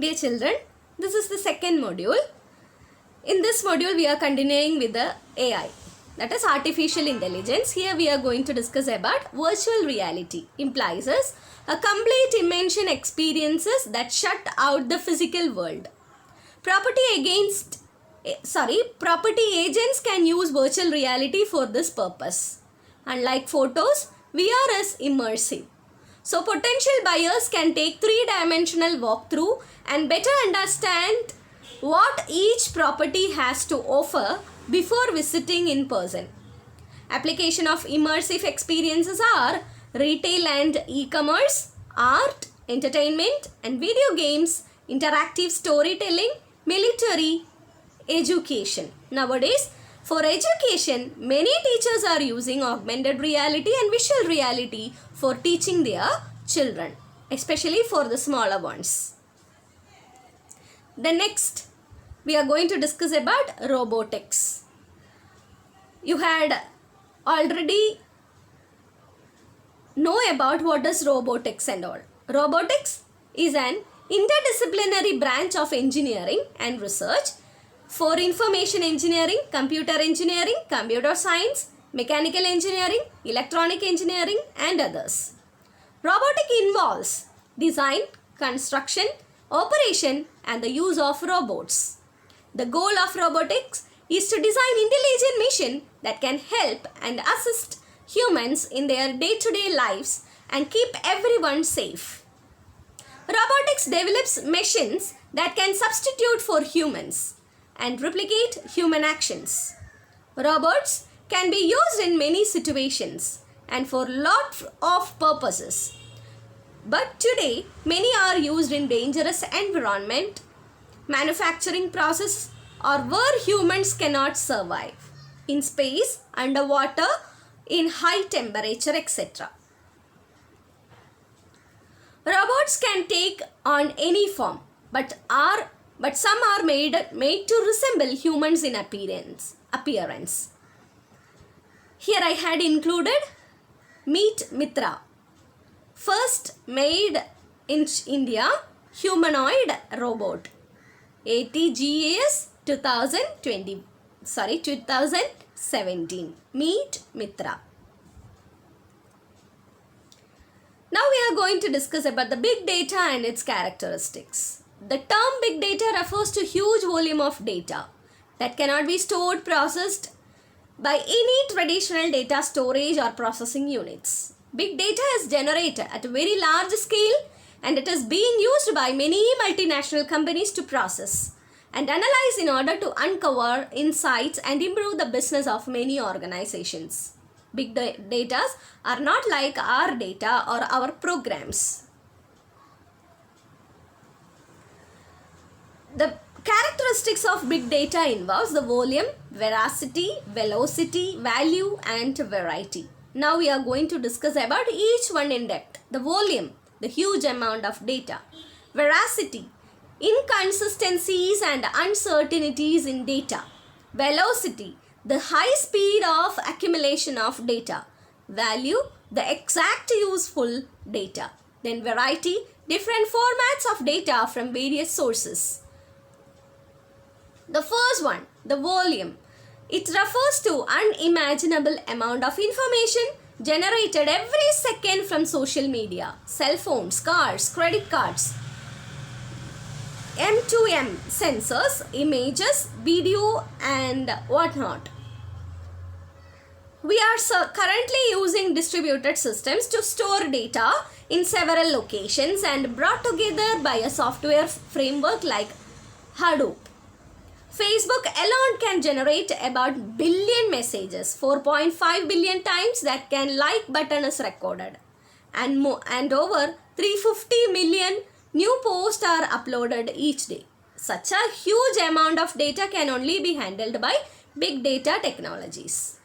Dear children, this is the second module. In this module, we are continuing with the AI, that is artificial intelligence. Here we are going to discuss about virtual reality. Implies us a complete immersion experiences that shut out the physical world. Property agents can use virtual reality for this purpose. Unlike photos, VR is immersive. So potential buyers can take three-dimensional walkthrough and better understand what each property has to offer before visiting in person. Application of immersive experiences are retail and e-commerce, art, entertainment and video games, interactive storytelling, military, education. Nowadays, for education, many teachers are using augmented reality and visual reality for teaching their children, especially for the smaller ones. The next, we are going to discuss about robotics. You had already know about what is robotics and all. Robotics is an interdisciplinary branch of engineering and research for information engineering, computer engineering, computer science, mechanical engineering, electronic engineering and others. Robotic involves design, construction, operation and the use of robots. The goal of robotics is to design intelligent machines that can help and assist humans in their day-to-day lives and keep everyone safe. Robotics develops machines that can substitute for humans and replicate human actions. Robots can be used in many situations and for lot of purposes. But today, many are used in dangerous environment, manufacturing process or where humans cannot survive, in space, underwater, in high temperature, etc. Robots can take on any form, but some are made to resemble humans in appearance. Here I had included Meet Mitra, first made in India humanoid robot, ATGAS 2017. Meet Mitra. Now we are going to discuss about the big data and its characteristics. The term big data refers to huge volume of data that cannot be stored, processed by any traditional data storage or processing units. Big data is generated at a very large scale and it is being used by many multinational companies to process and analyze in order to uncover insights and improve the business of many organizations. Big data are not like our data or our programs. The characteristics of big data involves the volume, veracity, velocity, value and variety. Now we are going to discuss about each one in depth. The volume, the huge amount of data. Veracity, inconsistencies and uncertainties in data. Velocity, the high speed of accumulation of data. Value, the exact useful data. Then variety, different formats of data from various sources. The first one, the volume. It refers to unimaginable amount of information generated every second from social media, cell phones, cars, credit cards, M2M sensors, images, video and whatnot. We are currently using distributed systems to store data in several locations and brought together by a software framework like Hadoop. Facebook alone can generate about billion messages, 4.5 billion times that can like button is recorded and over 350 million new posts are uploaded each day. Such a huge amount of data can only be handled by big data technologies.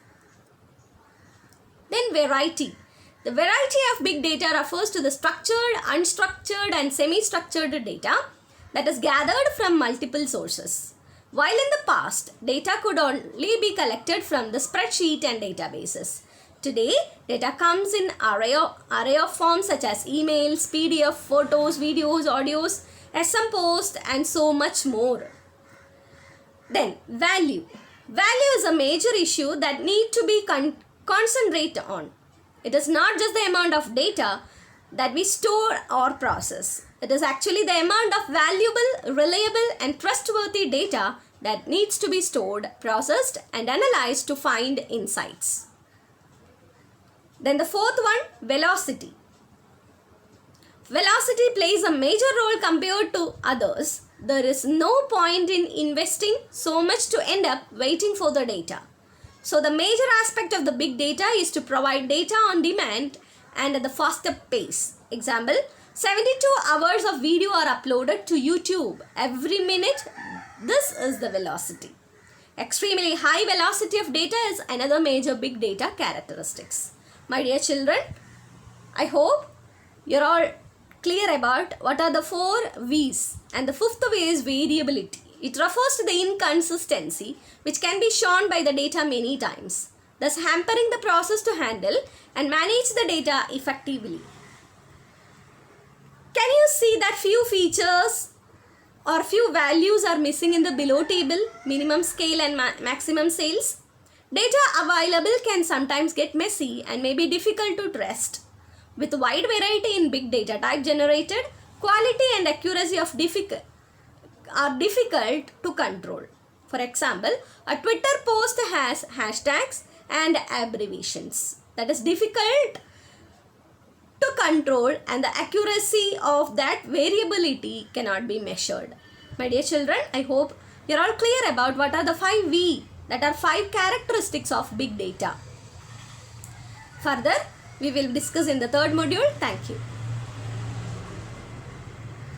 Then variety. The variety of big data refers to the structured, unstructured and semi-structured data that is gathered from multiple sources. While in the past, data could only be collected from the spreadsheet and databases. Today, data comes in array of forms such as emails, PDF, photos, videos, audios, SM Post, and so much more. Then value. Value is a major issue that need to be concentrated on. It is not just the amount of data that we store or process. It is actually the amount of valuable, reliable and trustworthy data that needs to be stored, processed and analyzed to find insights. Then the fourth one, velocity. Velocity plays a major role compared to others. There is no point in investing so much to end up waiting for the data. So the major aspect of the big data is to provide data on demand and at the faster pace. Example, 72 hours of video are uploaded to YouTube every minute. This is the velocity. Extremely high velocity of data is another major big data characteristics. My dear children, I hope you're all clear about what are the 4 V's, and the fifth V is variability. It refers to the inconsistency which can be shown by the data many times, thus hampering the process to handle and manage the data effectively. Can you see that few features or few values are missing in the below table, minimum scale and maximum sales? Data available can sometimes get messy and may be difficult to trust. With wide variety in big data type generated, quality and accuracy of are difficult to control. For example, a Twitter post has hashtags and abbreviations. That is difficult to control, and the accuracy of that variability cannot be measured. My dear children, I hope you're all clear about what are the 5 V, that are 5 characteristics of big data. Further, we will discuss in the third module. Thank you.